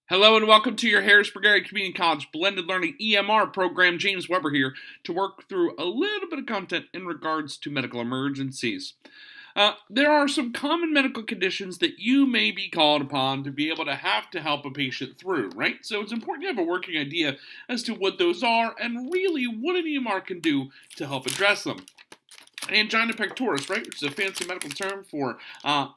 Hello and welcome to your Harrisburg Area Community College Blended Learning EMR program. James Weber here to work through a little bit of content in regards to medical emergencies. There are some common medical conditions that you may be called upon to be able to have to help a patient through, right? So it's important to have a working idea as to what those are and really what an EMR can do to help address them. Angina pectoris, right, which is a fancy medical term for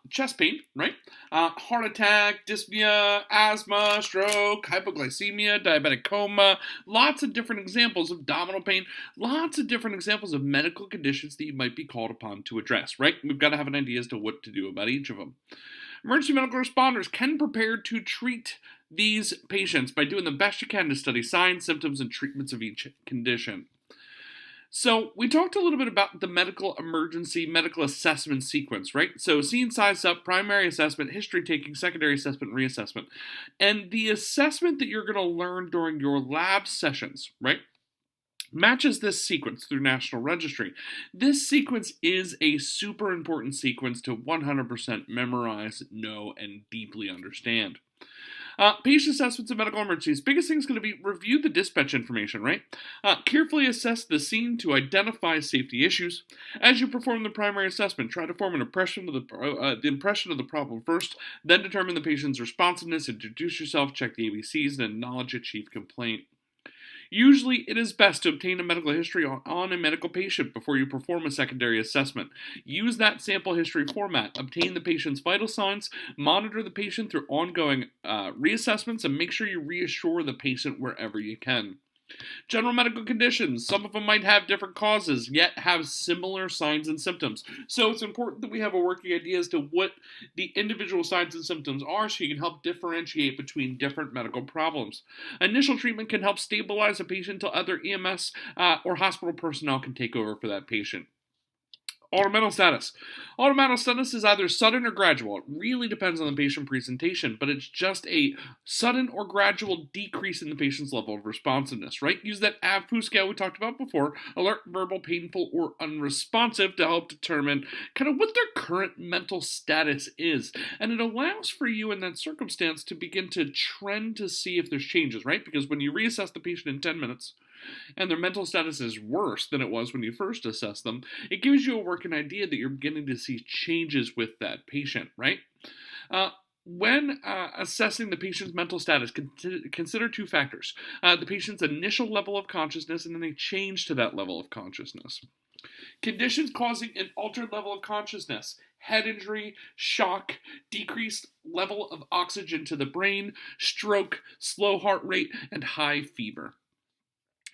chest pain, right? Heart attack, dyspnea, asthma, stroke, hypoglycemia, diabetic coma, lots of different examples of abdominal pain, lots of different examples of medical conditions that you might be called upon to address, right? We've got to have an idea as to what to do about each of them. Emergency medical responders can prepare to treat these patients by doing the best you can to study signs, symptoms, and treatments of each condition. So we talked a little bit about the medical emergency medical assessment sequence, right? So scene size up, primary assessment, history taking, secondary assessment, reassessment. And the assessment that you're going to learn during your lab sessions, right, matches this sequence through National Registry. This sequence is a super important sequence to 100% memorize, know, and deeply understand. Patient assessments of medical emergencies. Biggest thing is going to be review the dispatch information, right? Carefully assess the scene to identify safety issues. As you perform the primary assessment, try to form an impression of the impression of the problem first, then determine the patient's responsiveness, introduce yourself, check the ABCs, and acknowledge a chief complaint. Usually, it is best to obtain a medical history on a medical patient before you perform a secondary assessment. Use that sample history format, obtain the patient's vital signs, monitor the patient through ongoing reassessments, and make sure you reassure the patient wherever you can. General medical conditions. Some of them might have different causes, yet have similar signs and symptoms. So it's important that we have a working idea as to what the individual signs and symptoms are so you can help differentiate between different medical problems. Initial treatment can help stabilize a patient until other EMS or hospital personnel can take over for that patient. Automental status. Automental status is either sudden or gradual. It really depends on the patient presentation, but it's just a sudden or gradual decrease in the patient's level of responsiveness, right? Use that AVPU scale we talked about before, alert, verbal, painful, or unresponsive, to help determine kind of what their current mental status is. And it allows for you in that circumstance to begin to trend to see if there's changes, right? Because when you reassess the patient in 10 minutes, and their mental status is worse than it was when you first assessed them, it gives you a working idea that you're beginning to see changes with that patient, right? When assessing the patient's mental status, consider two factors. The patient's initial level of consciousness and then a change to that level of consciousness. Conditions causing an altered level of consciousness: head injury, shock, decreased level of oxygen to the brain, stroke, slow heart rate, and high fever.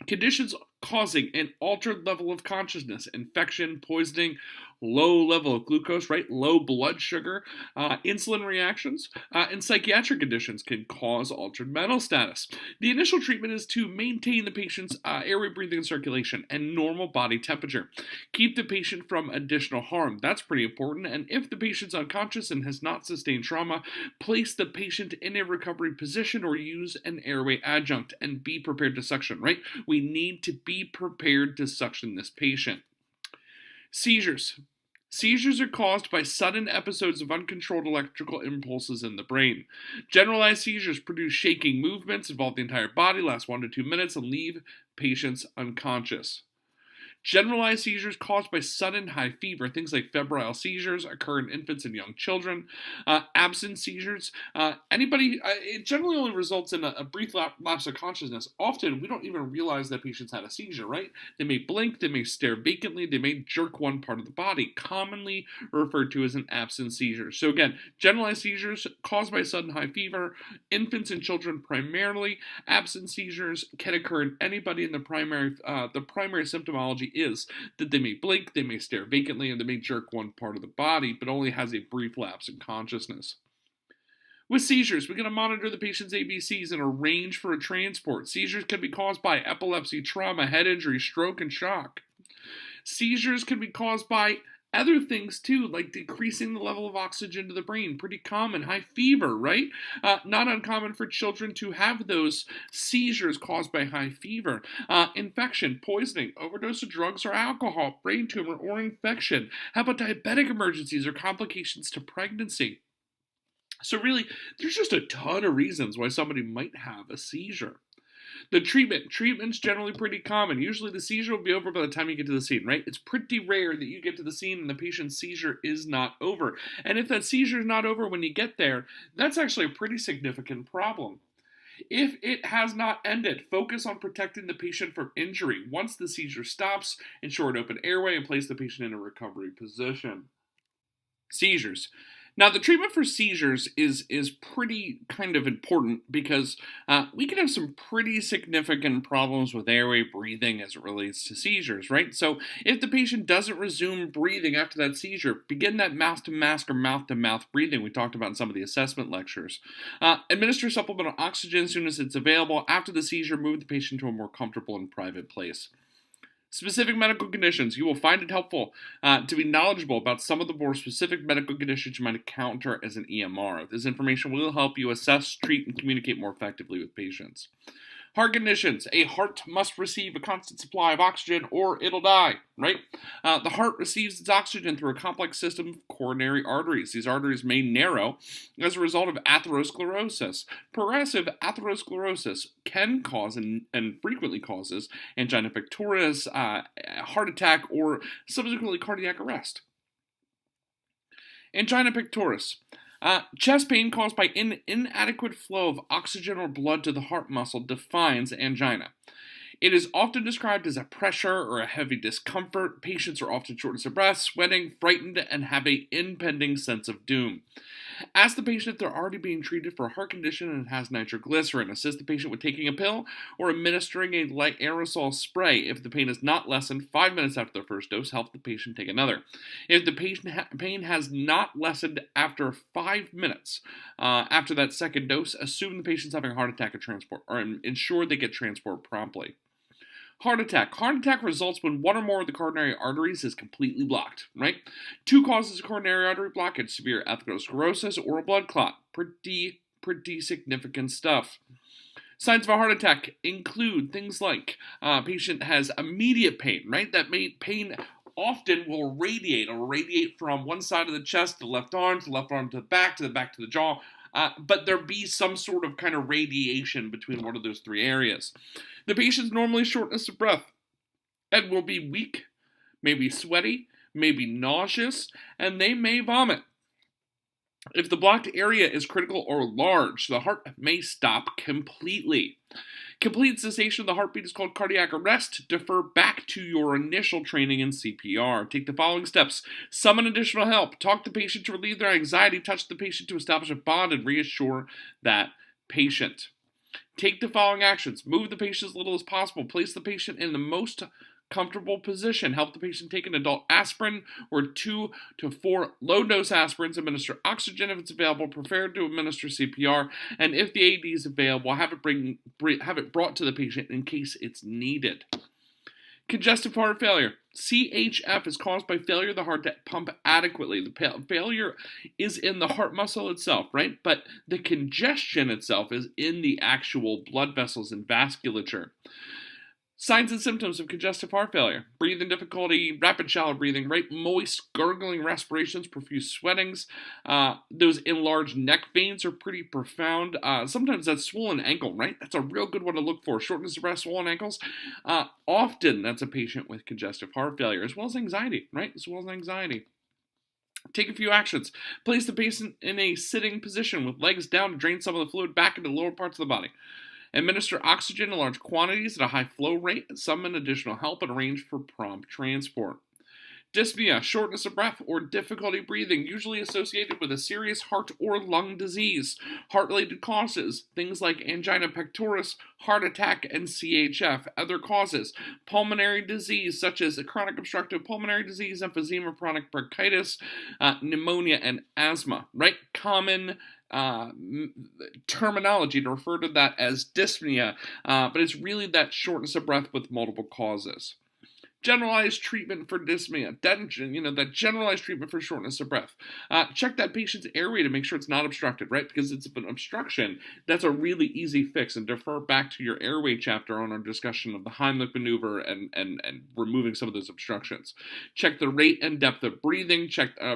Conditions causing an altered level of consciousness: infection, poisoning, low level of glucose, right? Low blood sugar, insulin reactions, and psychiatric conditions can cause altered mental status. The initial treatment is to maintain the patient's airway, breathing, and circulation and normal body temperature. Keep the patient from additional harm. That's pretty important. And if the patient's unconscious and has not sustained trauma, place the patient in a recovery position or use an airway adjunct and be prepared to suction, right? We need to be prepared to suction this patient. Seizures. Seizures are caused by sudden episodes of uncontrolled electrical impulses in the brain. Generalized seizures produce shaking movements, involve the entire body, last 1 to 2 minutes, and leave patients unconscious. Generalized seizures caused by sudden high fever, things like febrile seizures, occur in infants and young children. Absent seizures, it generally only results in a brief lapse of consciousness. Often, we don't even realize that patients had a seizure, right? They may blink, they may stare vacantly, they may jerk one part of the body, commonly referred to as an absent seizure. So again, generalized seizures caused by sudden high fever, infants and children primarily. Absent seizures can occur in anybody in the primary symptomology is that they may blink, they may stare vacantly, and they may jerk one part of the body, but only has a brief lapse in consciousness. With seizures, we're going to monitor the patient's ABCs and arrange for a transport. Seizures can be caused by epilepsy, trauma, head injury, stroke, and shock. Seizures can be caused by other things too, like decreasing the level of oxygen to the brain. Pretty common. High fever, right? Not uncommon for children to have those seizures caused by high fever. Infection, poisoning, overdose of drugs or alcohol, brain tumor, or infection. How about diabetic emergencies or complications to pregnancy? So really, there's just a ton of reasons why somebody might have a seizure. The treatment's generally pretty common. Usually the seizure will be over by the time you get to the scene, right? It's pretty rare that you get to the scene and the patient's seizure is not over. And if that seizure is not over when you get there, that's actually a pretty significant problem. If it has not ended, focus on protecting the patient from injury. Once the seizure stops, ensure an open airway and place the patient in a recovery position. Seizures. Now, the treatment for seizures is pretty kind of important because we can have some pretty significant problems with airway breathing as it relates to seizures, right? So, if the patient doesn't resume breathing after that seizure, begin that mouth to mask or mouth to mouth breathing we talked about in some of the assessment lectures. Administer supplemental oxygen as soon as it's available. After the seizure, move the patient to a more comfortable and private place. Specific medical conditions. You will find it helpful to be knowledgeable about some of the more specific medical conditions you might encounter as an EMR. This information will help you assess, treat, and communicate more effectively with patients. Heart conditions. A heart must receive a constant supply of oxygen or it'll die, right? The heart receives its oxygen through a complex system of coronary arteries. These arteries may narrow as a result of atherosclerosis. Progressive atherosclerosis can cause and frequently causes angina pectoris, heart attack, or subsequently cardiac arrest. Angina pectoris. Chest pain caused by inadequate flow of oxygen or blood to the heart muscle defines angina. It is often described as a pressure or a heavy discomfort. Patients are often shortness of breath, sweating, frightened, and have an impending sense of doom. Ask the patient if they're already being treated for a heart condition and has nitroglycerin. Assist the patient with taking a pill or administering a light aerosol spray. If the pain is not lessened 5 minutes after their first dose, help the patient take another. If the pain has not lessened after 5 minutes after that second dose, assume the patient's having a heart attack or ensure they get transport promptly. Heart attack. Heart attack results when one or more of the coronary arteries is completely blocked, right? Two causes of coronary artery blockage: severe atherosclerosis or a blood clot. Pretty significant stuff. Signs of a heart attack include things like patient has immediate pain, right? That pain often will radiate from one side of the chest to the left arm, to the left arm to the back to the jaw. But there be some sort of kind of radiation between one of those three areas. The patient's normally shortness of breath and will be weak, maybe sweaty, maybe nauseous, and they may vomit. If the blocked area is critical or large, the heart may stop completely. Complete cessation of the heartbeat is called cardiac arrest. Defer back to your initial training in CPR. Take the following steps. Summon additional help. Talk to the patient to relieve their anxiety. Touch the patient to establish a bond and reassure that patient. Take the following actions. Move the patient as little as possible. Place the patient in the most comfortable position. Help the patient take an adult aspirin or 2 to 4 low-dose aspirins. Administer oxygen if it's available. Prefer to administer CPR. And if the AED is available, have it brought to the patient in case it's needed. Congestive heart failure. CHF is caused by failure of the heart to pump adequately. The failure is in the heart muscle itself, right? But the congestion itself is in the actual blood vessels and vasculature. Signs and symptoms of congestive heart failure: breathing difficulty, rapid shallow breathing, right? Moist, gurgling respirations, profuse sweatings. Those enlarged neck veins are pretty profound. Sometimes that's swollen ankle, right? That's a real good one to look for. Shortness of breath, swollen ankles. Often that's a patient with congestive heart failure, as well as anxiety, right? As well as anxiety. Take a few actions. Place the patient in a sitting position with legs down to drain some of the fluid back into the lower parts of the body. Administer oxygen in large quantities at a high flow rate. Summon additional help and arrange for prompt transport. Dyspnea, shortness of breath, or difficulty breathing, usually associated with a serious heart or lung disease. Heart-related causes, things like angina pectoris, heart attack, and CHF. Other causes, pulmonary disease, such as chronic obstructive pulmonary disease, emphysema, chronic bronchitis, pneumonia, and asthma. Right? Common terminology to refer to that as dyspnea, but it's really that shortness of breath with multiple causes. Generalized treatment for dyspnea, that generalized treatment for shortness of breath. Check that patient's airway to make sure it's not obstructed, right? Because it's an obstruction, that's a really easy fix. And defer back to your airway chapter on our discussion of the Heimlich maneuver and removing some of those obstructions. Check the rate and depth of breathing.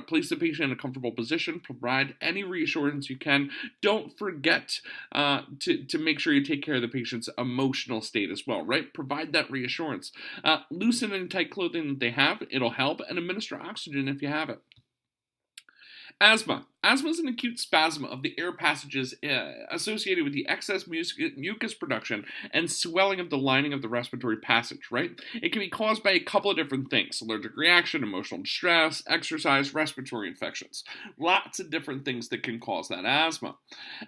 Place the patient in a comfortable position. Provide any reassurance you can. Don't forget to make sure you take care of the patient's emotional state as well, right? Provide that reassurance. Loosen any tight clothing that they have. It'll help. And administer oxygen if you have it. Asthma. Asthma is an acute spasm of the air passages associated with the excess mucus production and swelling of the lining of the respiratory passage, right? It can be caused by a couple of different things: allergic reaction, emotional distress, exercise, respiratory infections. Lots of different things that can cause that asthma.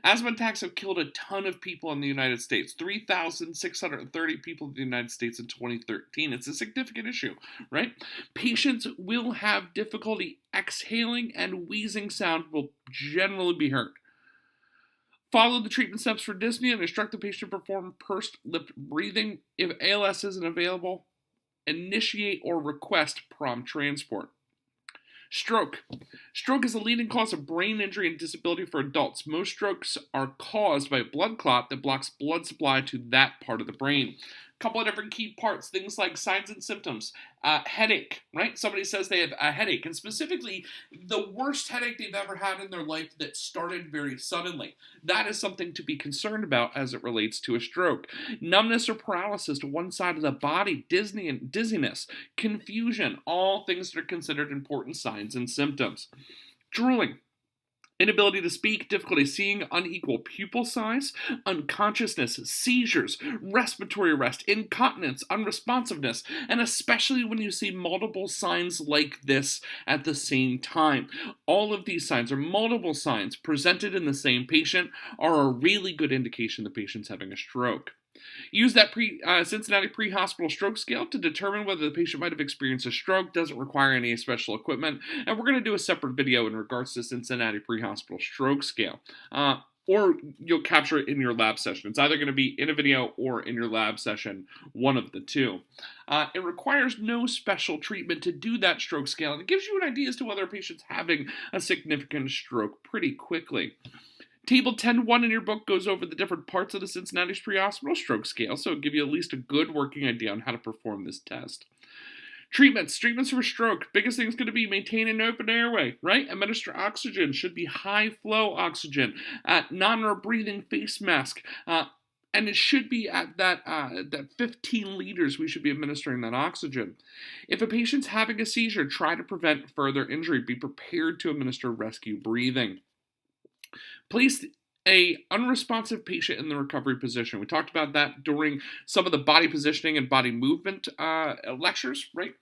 Asthma attacks have killed a ton of people in the United States. 3,630 people in the United States in 2013. It's a significant issue, right? Patients will have difficulty exhaling, and wheezing sound will generally be heard. Follow the treatment steps for dyspnea and instruct the patient to perform pursed lip breathing. If ALS isn't available, initiate or request prompt transport. Stroke. Stroke is the leading cause of brain injury and disability for adults. Most strokes are caused by a blood clot that blocks blood supply to that part of the brain. Couple of different key parts, things like signs and symptoms. Headache, right? Somebody says they have a headache, and specifically the worst headache they've ever had in their life that started very suddenly. That is something to be concerned about as it relates to a stroke. Numbness or paralysis to one side of the body, dizziness, confusion, all things that are considered important signs and symptoms. Drooling. Inability to speak, difficulty seeing, unequal pupil size, unconsciousness, seizures, respiratory arrest, incontinence, unresponsiveness, and especially when you see multiple signs like this at the same time. All of these signs, or multiple signs presented in the same patient, are a really good indication the patient's having a stroke. Use that Cincinnati pre-hospital stroke scale to determine whether the patient might have experienced a stroke. Doesn't require any special equipment. And we're going to do a separate video in regards to Cincinnati pre-hospital stroke scale. Or you'll capture it in your lab session. It's either going to be in a video or in your lab session, one of the two. It requires no special treatment to do that stroke scale, and it gives you an idea as to whether a patient's having a significant stroke pretty quickly. Table 10.1 in your book goes over the different parts of the Cincinnati pre-hospital stroke scale, so it'll give you at least a good working idea on how to perform this test. Treatments for stroke. Biggest thing is going to be maintain an open airway, right? Administer oxygen. Should be high flow oxygen. Non-breathing face mask. And it should be at that 15 liters we should be administering that oxygen. If a patient's having a seizure, try to prevent further injury. Be prepared to administer rescue breathing. Place a unresponsive patient in the recovery position. We talked about that during some of the body positioning and body movement lectures, right?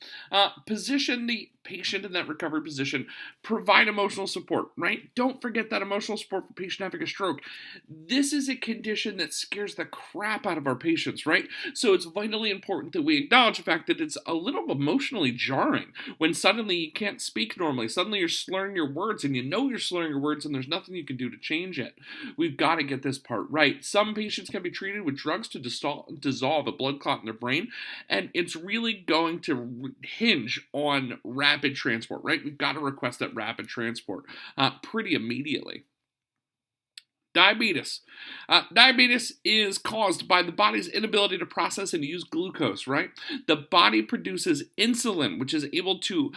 Position the patient in that recovery position. Provide emotional support, right? Don't forget that emotional support for patient having a stroke. This is a condition that scares the crap out of our patients, right? So it's vitally important that we acknowledge the fact that it's a little emotionally jarring when suddenly you can't speak normally. Suddenly you're slurring your words, and you know you're slurring your words, and there's nothing you can do to change it. We've got to get this part right. Some patients can be treated with drugs to dissolve a blood clot in their brain, and it's really going to hinge on rapid transport, right? We've got to request that rapid transport pretty immediately. Diabetes. Diabetes is caused by the body's inability to process and use glucose, right? The body produces insulin, which is able to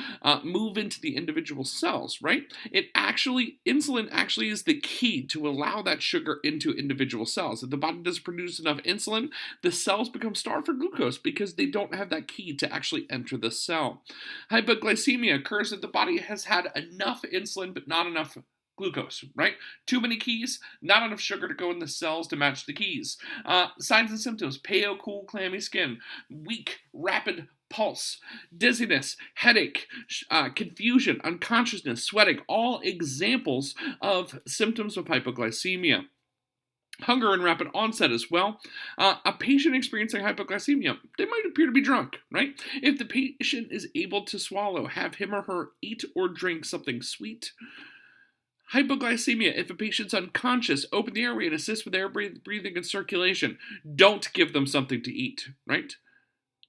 move into the individual cells, right? Insulin actually is the key to allow that sugar into individual cells. If the body doesn't produce enough insulin, the cells become starved for glucose because they don't have that key to actually enter the cell. Hypoglycemia occurs if the body has had enough insulin but not enough glucose, right? Too many keys, not enough sugar to go in the cells to match the keys. Signs and symptoms: pale, cool, clammy skin, weak, rapid pulse, dizziness, headache, confusion, unconsciousness, sweating, all examples of symptoms of hypoglycemia. Hunger and rapid onset as well. A patient experiencing hypoglycemia, they might appear to be drunk, right? If the patient is able to swallow, have him or her eat or drink something sweet. Hypoglycemia, if a patient's unconscious, open the airway and assist with air breathing and circulation. Don't give them something to eat, right?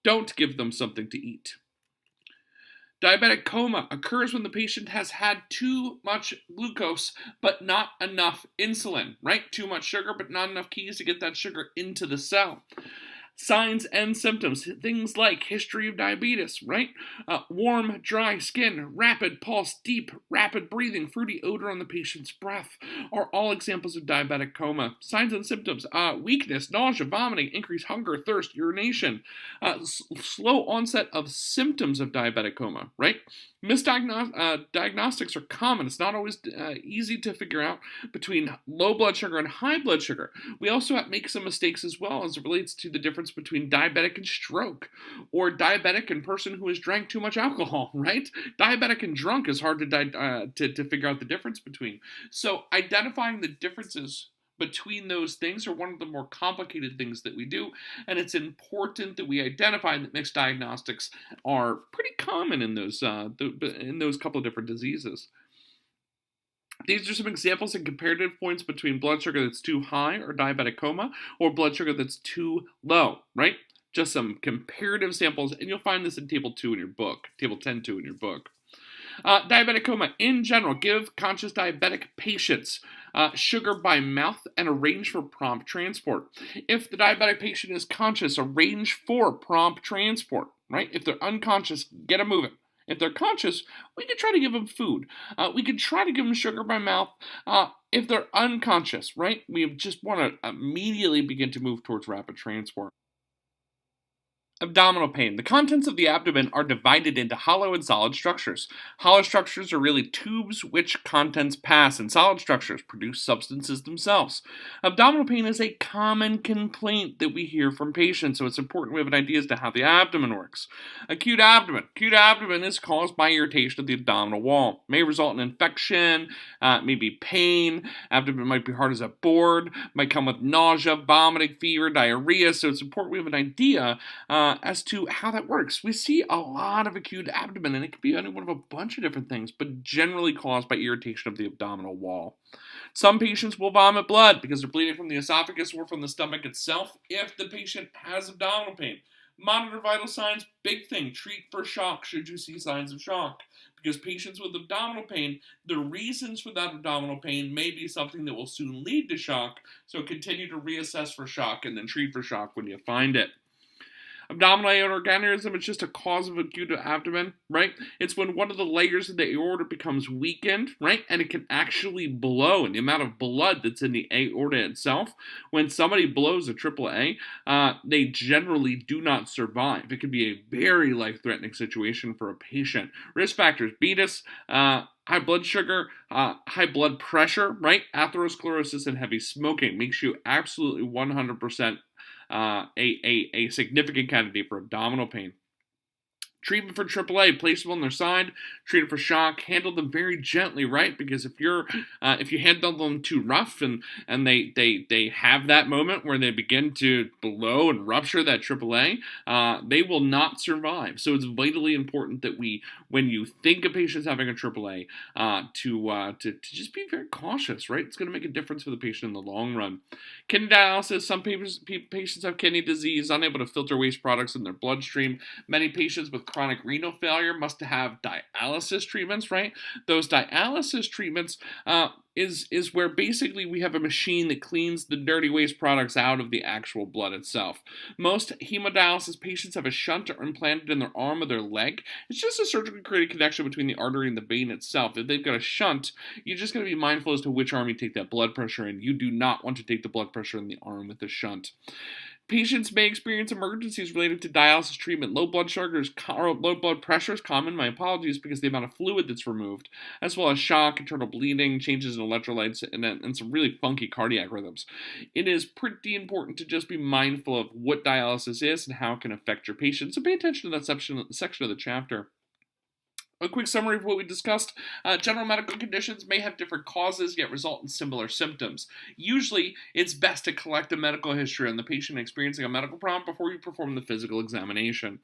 Don't give them something to eat. Diabetic coma occurs when the patient has had too much glucose but not enough insulin, right? Too much sugar but not enough keys to get that sugar into the cell. Signs and symptoms, things like history of diabetes, right? Warm, dry skin, rapid pulse, deep, rapid breathing, fruity odor on the patient's breath are all examples of diabetic coma. Signs and symptoms, weakness, nausea, vomiting, increased hunger, thirst, urination, slow onset of symptoms of diabetic coma, right? Diagnostics are common. It's not always easy to figure out between low blood sugar and high blood sugar. We also make some mistakes as well as it relates to the difference between diabetic and stroke, or diabetic and person who has drank too much alcohol, right? Diabetic and drunk is hard to figure out the difference between. So identifying the differences between those things are one of the more complicated things that we do, and it's important that we identify that mixed diagnostics are pretty common in those couple of different diseases. These are some examples and comparative points between blood sugar that's too high or diabetic coma, or blood sugar that's too low, right? Just some comparative samples, and you'll find this in Table 2 in your book, Table 10.2 in your book. Diabetic coma, in general, give conscious diabetic patients sugar by mouth and arrange for prompt transport. If the diabetic patient is conscious, arrange for prompt transport, right? If they're unconscious, get them moving. If they're conscious, we could try to give them food. We could try to give them sugar by mouth. If they're unconscious, right, we just want to immediately begin to move towards rapid transport. Abdominal pain. The contents of the abdomen are divided into hollow and solid structures. Hollow structures are really tubes which contents pass, and solid structures produce substances themselves. Abdominal pain is a common complaint that we hear from patients, so it's important we have an idea as to how the abdomen works. Acute abdomen. Acute abdomen is caused by irritation of the abdominal wall. May result in infection, maybe pain. Abdomen might be hard as a board, might come with nausea, vomiting, fever, diarrhea, so it's important we have an idea as to how that works. We see a lot of acute abdomen, and it could be any one of a bunch of different things, but generally caused by irritation of the abdominal wall. Some patients will vomit blood because they're bleeding from the esophagus or from the stomach itself if the patient has abdominal pain. Monitor vital signs, big thing. Treat for shock should you see signs of shock. Because patients with abdominal pain, the reasons for that abdominal pain may be something that will soon lead to shock, so continue to reassess for shock and then treat for shock when you find it. Abdominal aortic aneurysm is just a cause of acute abdomen, right? It's when one of the layers of the aorta becomes weakened, right? And it can actually blow, and the amount of blood that's in the aorta itself, when somebody blows a AAA, they generally do not survive. It can be a very life-threatening situation for a patient. Risk factors: beatus, high blood sugar, high blood pressure, right? Atherosclerosis and heavy smoking makes you absolutely 100% a significant candidate for abdominal pain. Treatment for AAA, place them on their side, treat them for shock, handle them very gently, right? Because if you handle them too rough and they have that moment where they begin to blow and rupture that AAA, they will not survive. So it's vitally important that when you think a patient's having a AAA, to just be very cautious, right? It's going to make a difference for the patient in the long run. Kidney dialysis, some patients have kidney disease, unable to filter waste products in their bloodstream. Many patients with chronic renal failure must have dialysis treatments, right? Those dialysis treatments is where basically we have a machine that cleans the dirty waste products out of the actual blood itself. Most hemodialysis patients have a shunt implanted in their arm or their leg. It's just a surgically created connection between the artery and the vein itself. If they've got a shunt, you just got to be mindful as to which arm you take that blood pressure in. You do not want to take the blood pressure in the arm with the shunt. Patients may experience emergencies related to dialysis treatment. Low blood sugars, or low blood pressure is common. My apologies, because the amount of fluid that's removed, as well as shock, internal bleeding, changes in electrolytes, and some really funky cardiac rhythms. It is pretty important to just be mindful of what dialysis is and how it can affect your patient. So pay attention to that section of the chapter. A quick summary of what we discussed. General medical conditions may have different causes, yet result in similar symptoms. Usually, it's best to collect a medical history on the patient experiencing a medical problem before you perform the physical examination.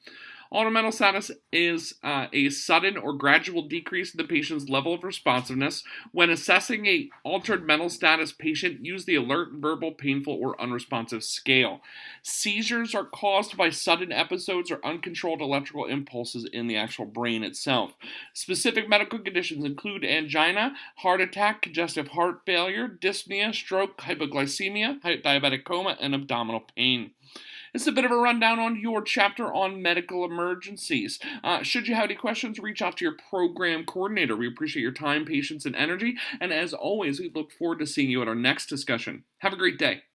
Altered mental status is a sudden or gradual decrease in the patient's level of responsiveness. When assessing a altered mental status patient, use the alert, verbal, painful, or unresponsive scale. Seizures are caused by sudden episodes or uncontrolled electrical impulses in the actual brain itself. Specific medical conditions include angina, heart attack, congestive heart failure, dyspnea, stroke, hypoglycemia, diabetic coma, and abdominal pain. It's a bit of a rundown on your chapter on medical emergencies. Should you have any questions, reach out to your program coordinator. We appreciate your time, patience, and energy. And as always, we look forward to seeing you at our next discussion. Have a great day.